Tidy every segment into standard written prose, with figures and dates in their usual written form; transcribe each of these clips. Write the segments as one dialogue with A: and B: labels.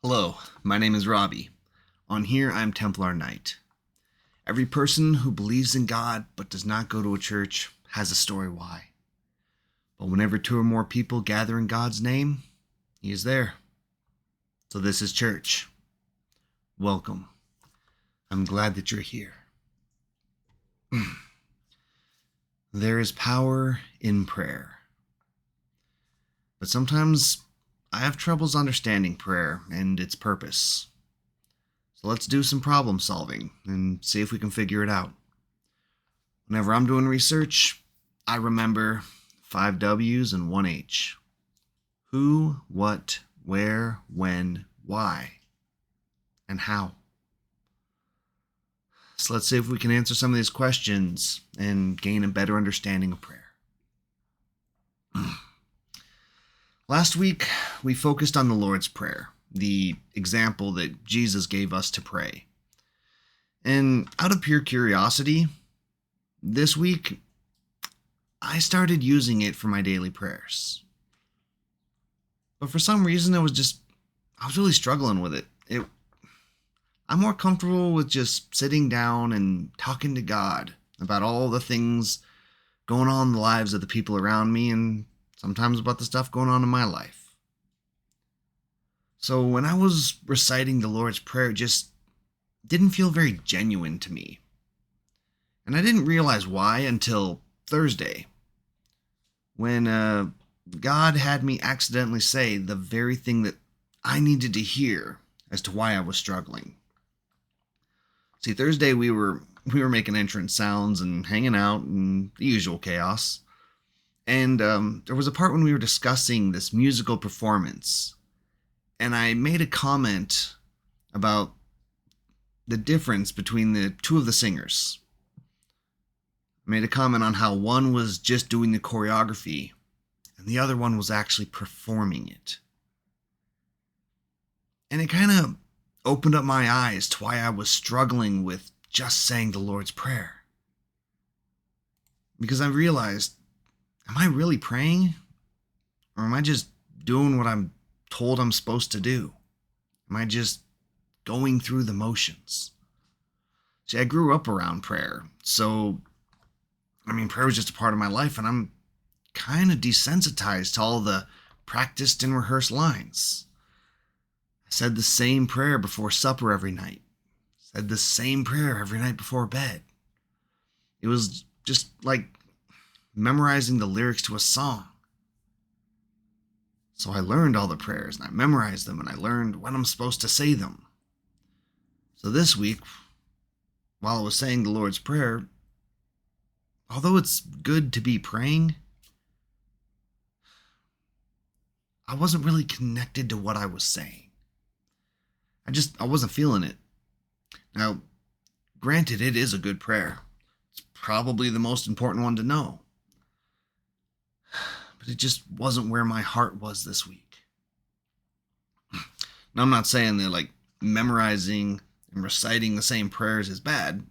A: Hello, my name is Robbie. On here, I'm Templar Knight. Every person who believes in God but does not go to a church has a story why. But whenever two or more people gather in God's name, He is there. So this is church. Welcome. I'm glad that you're here. There is power in prayer. But sometimes I have troubles understanding prayer and its purpose. So let's do some problem solving and see if we can figure it out. Whenever I'm doing research, I remember 5 W's and 1 H. Who, what, where, when, why, and how. So let's see if we can answer some of these questions and gain a better understanding of prayer. Last week, we focused on the Lord's Prayer, the example that Jesus gave us to pray. And out of pure curiosity, this week, I started using it for my daily prayers. But for some reason, I was really struggling with it. I'm more comfortable with just sitting down and talking to God about all the things going on in the lives of the people around me and sometimes about the stuff going on in my life. So when I was reciting the Lord's Prayer, it just didn't feel very genuine to me. And I didn't realize why until Thursday, when God had me accidentally say the very thing that I needed to hear as to why I was struggling. See, Thursday we were making entrance sounds and hanging out and the usual chaos. And there was a part when we were discussing this musical performance. And I made a comment about the difference between the two of the singers. I made a comment on how one was just doing the choreography and the other one was actually performing it. And it kind of opened up my eyes to why I was struggling with just saying the Lord's Prayer. Because I realized, am I really praying? Or am I just doing what I'm told I'm supposed to do? Am I just going through the motions? See, I grew up around prayer, so prayer was just a part of my life, and I'm kind of desensitized to all the practiced and rehearsed lines. I said the same prayer before supper every night. Said the same prayer every night before bed. It was just like memorizing the lyrics to a song. So I learned all the prayers and I memorized them and I learned when I'm supposed to say them. So this week, while I was saying the Lord's Prayer, although it's good to be praying, I wasn't really connected to what I was saying. I wasn't feeling it. Now, granted, it is a good prayer. It's probably the most important one to know. But it just wasn't where my heart was this week. Now, I'm not saying that memorizing and reciting the same prayers is bad.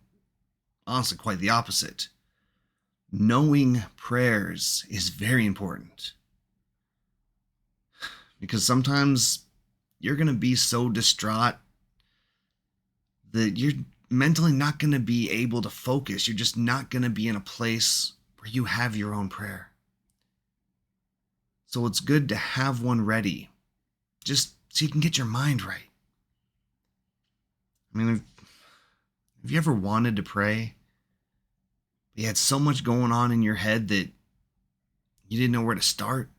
A: Honestly, quite the opposite. Knowing prayers is very important. Because sometimes you're going to be so distraught that you're mentally not going to be able to focus. You're just not going to be in a place where you have your own prayer. So it's good to have one ready, just so you can get your mind right. Have you ever wanted to pray, but you had so much going on in your head that you didn't know where to start?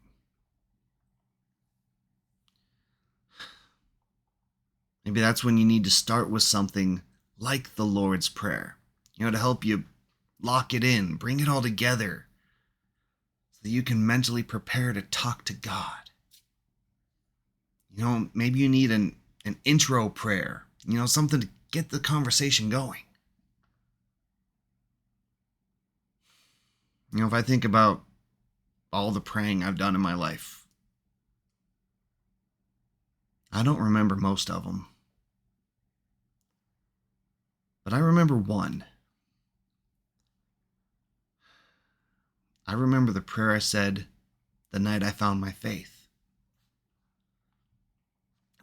A: Maybe that's when you need to start with something like the Lord's Prayer, to help you lock it in, bring it all together, so that you can mentally prepare to talk to God. Maybe you need an intro prayer, something to get the conversation going. If I think about all the praying I've done in my life, I don't remember most of them. But I remember one. I remember the prayer I said the night I found my faith.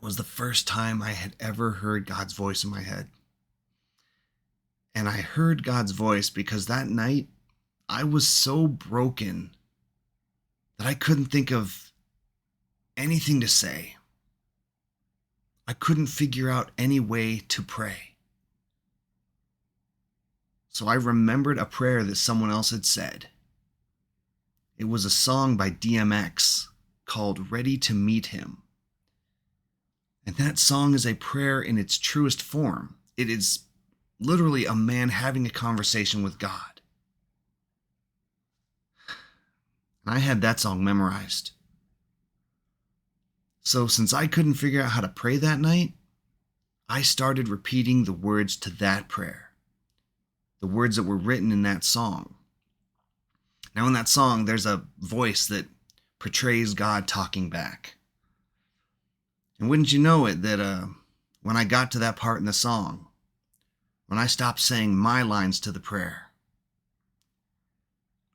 A: It was the first time I had ever heard God's voice in my head. And I heard God's voice because that night I was so broken that I couldn't think of anything to say. I couldn't figure out any way to pray. So I remembered a prayer that someone else had said. It was a song by DMX called Ready to Meet Him. And that song is a prayer in its truest form. It is literally a man having a conversation with God. And I had that song memorized. So since I couldn't figure out how to pray that night, I started repeating the words to that prayer. The words that were written in that song. Now in that song, there's a voice that portrays God talking back. And wouldn't you know it that when I got to that part in the song, when I stopped saying my lines to the prayer,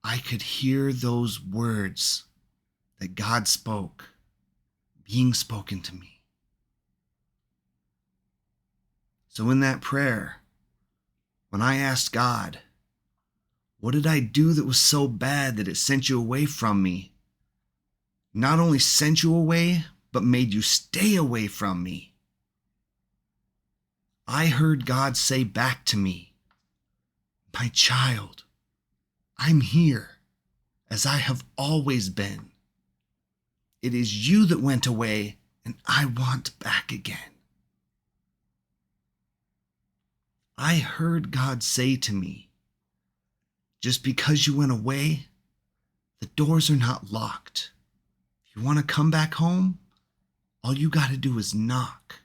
A: I could hear those words that God spoke being spoken to me. So in that prayer, when I asked God, what did I do that was so bad that it sent you away from me? Not only sent you away, but made you stay away from me. I heard God say back to me, my child, I'm here as I have always been. It is you that went away, and I want back again. I heard God say to me, just because you went away, the doors are not locked. If you want to come back home, all you got to do is knock.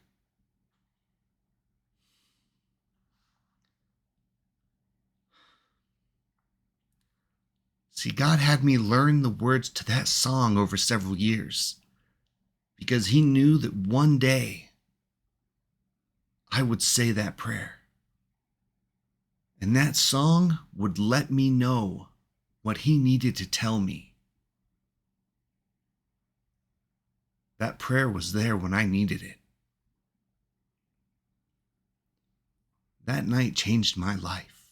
A: See, God had me learn the words to that song over several years because He knew that one day I would say that prayer. And that song would let me know what He needed to tell me. That prayer was there when I needed it. That night changed my life.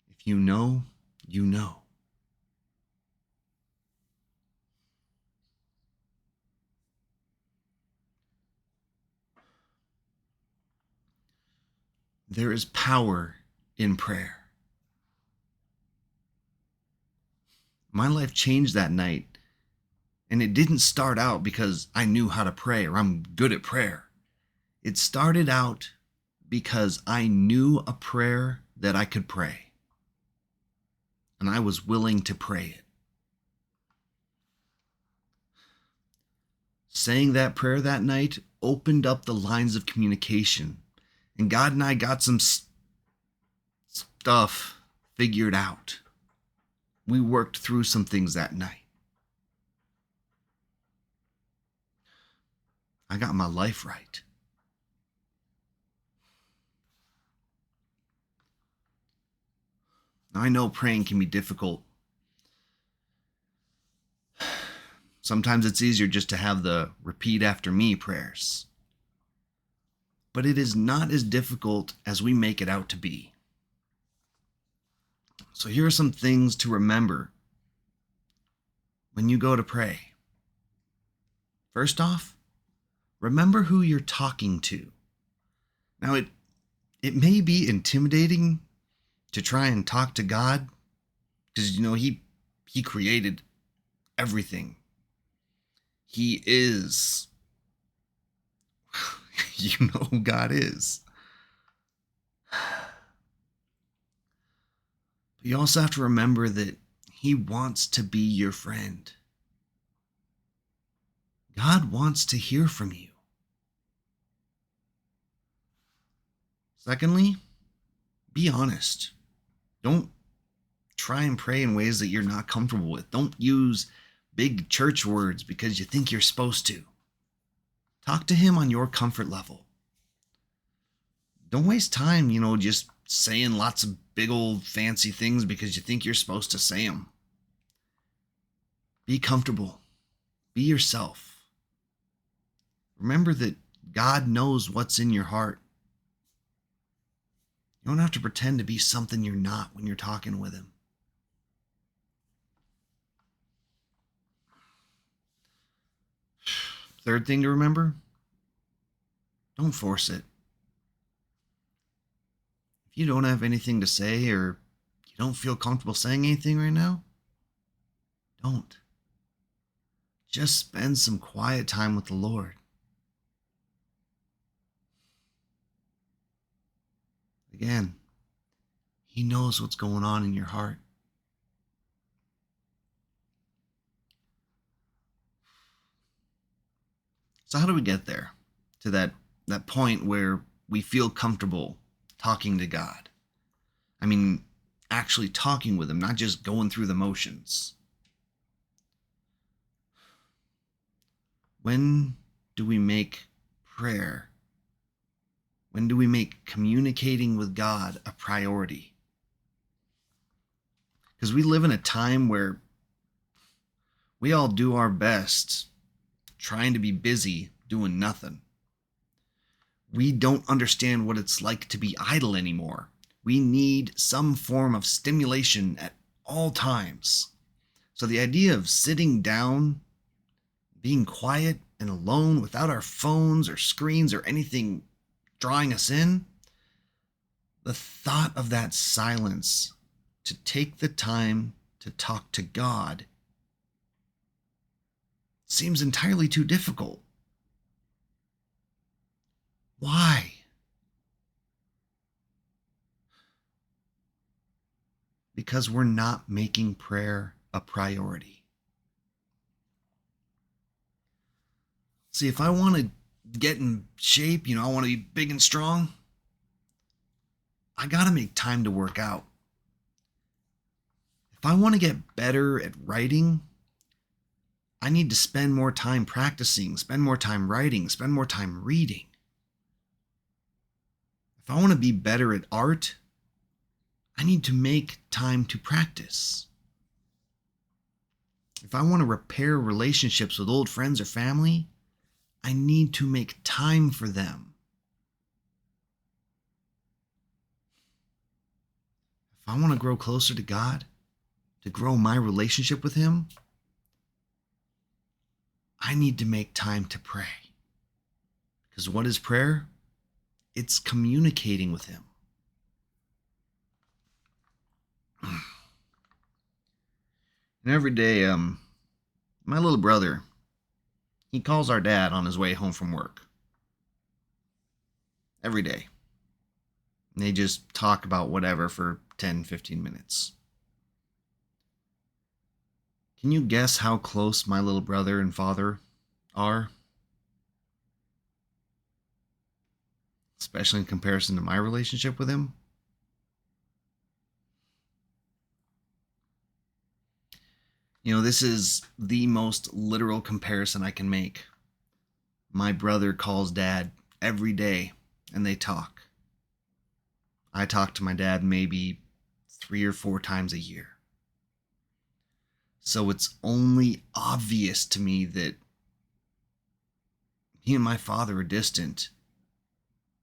A: If you know, you know. There is power in prayer. My life changed that night, and it didn't start out because I knew how to pray or I'm good at prayer. It started out because I knew a prayer that I could pray, and I was willing to pray it. Saying that prayer that night opened up the lines of communication, and God and I got some stuff figured out. We worked through some things that night. I got my life right. Now, I know praying can be difficult. Sometimes it's easier just to have the repeat after me prayers. But it is not as difficult as we make it out to be. So here are some things to remember when you go to pray. First off, remember who you're talking to. Now, it may be intimidating to try and talk to God because, He created everything. He is. You know who God is. But you also have to remember that He wants to be your friend. God wants to hear from you. Secondly, be honest. Don't try and pray in ways that you're not comfortable with. Don't use big church words because you think you're supposed to. Talk to Him on your comfort level. Don't waste time, just saying lots of big old fancy things because you think you're supposed to say them. Be comfortable. Be yourself. Remember that God knows what's in your heart. You don't have to pretend to be something you're not when you're talking with Him. Third thing to remember, don't force it. If you don't have anything to say or you don't feel comfortable saying anything right now, don't. Just spend some quiet time with the Lord. Again, He knows what's going on in your heart. So how do we get there? To that point where we feel comfortable talking to God? I mean, actually talking with Him, not just going through the motions. When do we make prayer? When do we make communicating with God a priority? Because we live in a time where we all do our best trying to be busy doing nothing. We don't understand what it's like to be idle anymore. We need some form of stimulation at all times. So the idea of sitting down, being quiet and alone without our phones or screens or anything drawing us in, the thought of that silence, to take the time to talk to God, seems entirely too difficult. Why? Because we're not making prayer a priority. See, if I want to get in shape, I want to be big and strong, I got to make time to work out. If I want to get better at writing, I need to spend more time practicing, spend more time writing, spend more time reading. If I want to be better at art, I need to make time to practice. If I want to repair relationships with old friends or family, I need to make time for them. If I want to grow closer to God, to grow my relationship with Him, I need to make time to pray. Because what is prayer? It's communicating with Him. And every day, my little brother, he calls our dad on his way home from work. Every day. And they just talk about whatever for 10, 15 minutes. Can you guess how close my little brother and father are? Especially in comparison to my relationship with him. This is the most literal comparison I can make. My brother calls dad every day and they talk. I talk to my dad maybe 3 or 4 times a year. So it's only obvious to me that he and my father are distant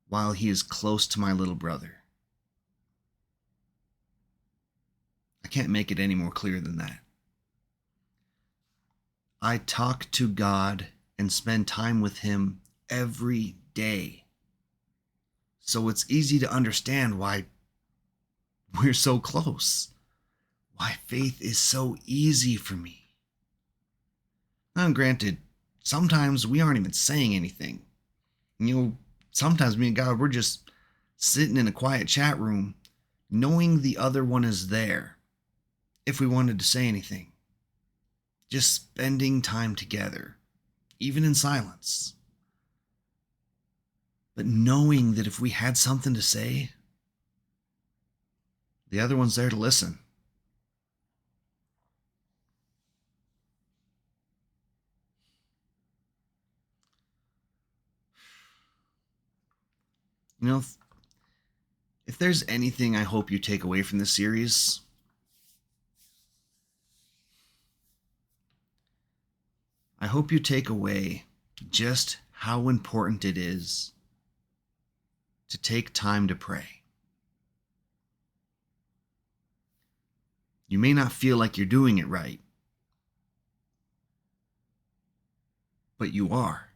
A: while he is close to my little brother. I can't make it any more clear than that. I talk to God and spend time with Him every day. So it's easy to understand why we're so close. Why faith is so easy for me. Now, granted, sometimes we aren't even saying anything. Sometimes me and God, we're just sitting in a quiet chat room, knowing the other one is there if we wanted to say anything. Just spending time together, even in silence. But knowing that if we had something to say, the other one's there to listen. If there's anything I hope you take away from this series, I hope you take away just how important it is to take time to pray. You may not feel like you're doing it right, but you are.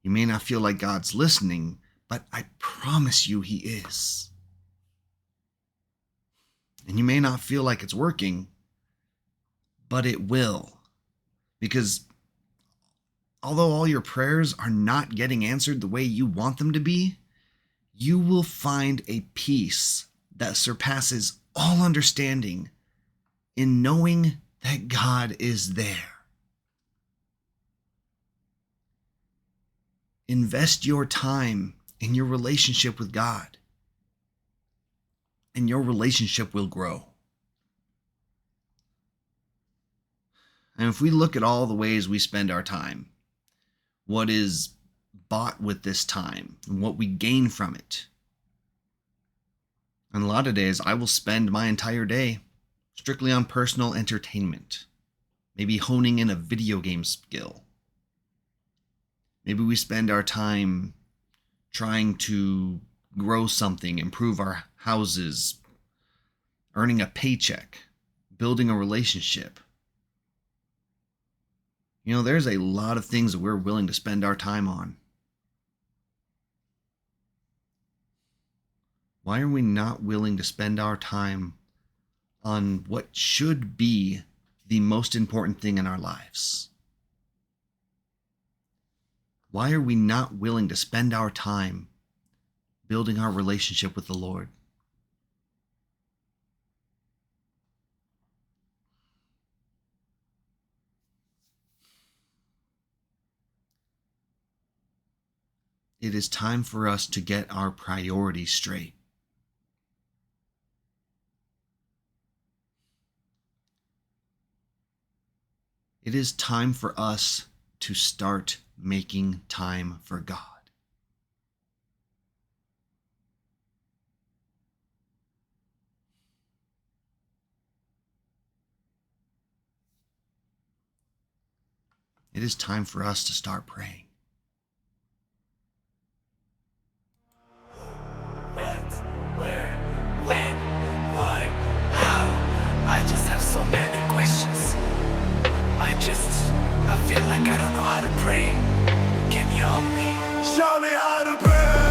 A: You may not feel like God's listening, but I promise you He is. And you may not feel like it's working, but it will. Because although all your prayers are not getting answered the way you want them to be, you will find a peace that surpasses all understanding in knowing that God is there. Invest your time in your relationship with God, and your relationship will grow. And if we look at all the ways we spend our time, what is bought with this time, and what we gain from it. And a lot of days, I will spend my entire day strictly on personal entertainment, maybe honing in a video game skill. Maybe we spend our time trying to grow something, improve our houses, earning a paycheck, building a relationship. You know, there's a lot of things that we're willing to spend our time on. Why are we not willing to spend our time on what should be the most important thing in our lives? Why are we not willing to spend our time building our relationship with the Lord? It is time for us to get our priorities straight. It is time for us to start making time for God. It is time for us to start praying.
B: Where, when, why, how? I just have so many questions. I feel like I don't know how to pray. Can you help me? Show me how to pray!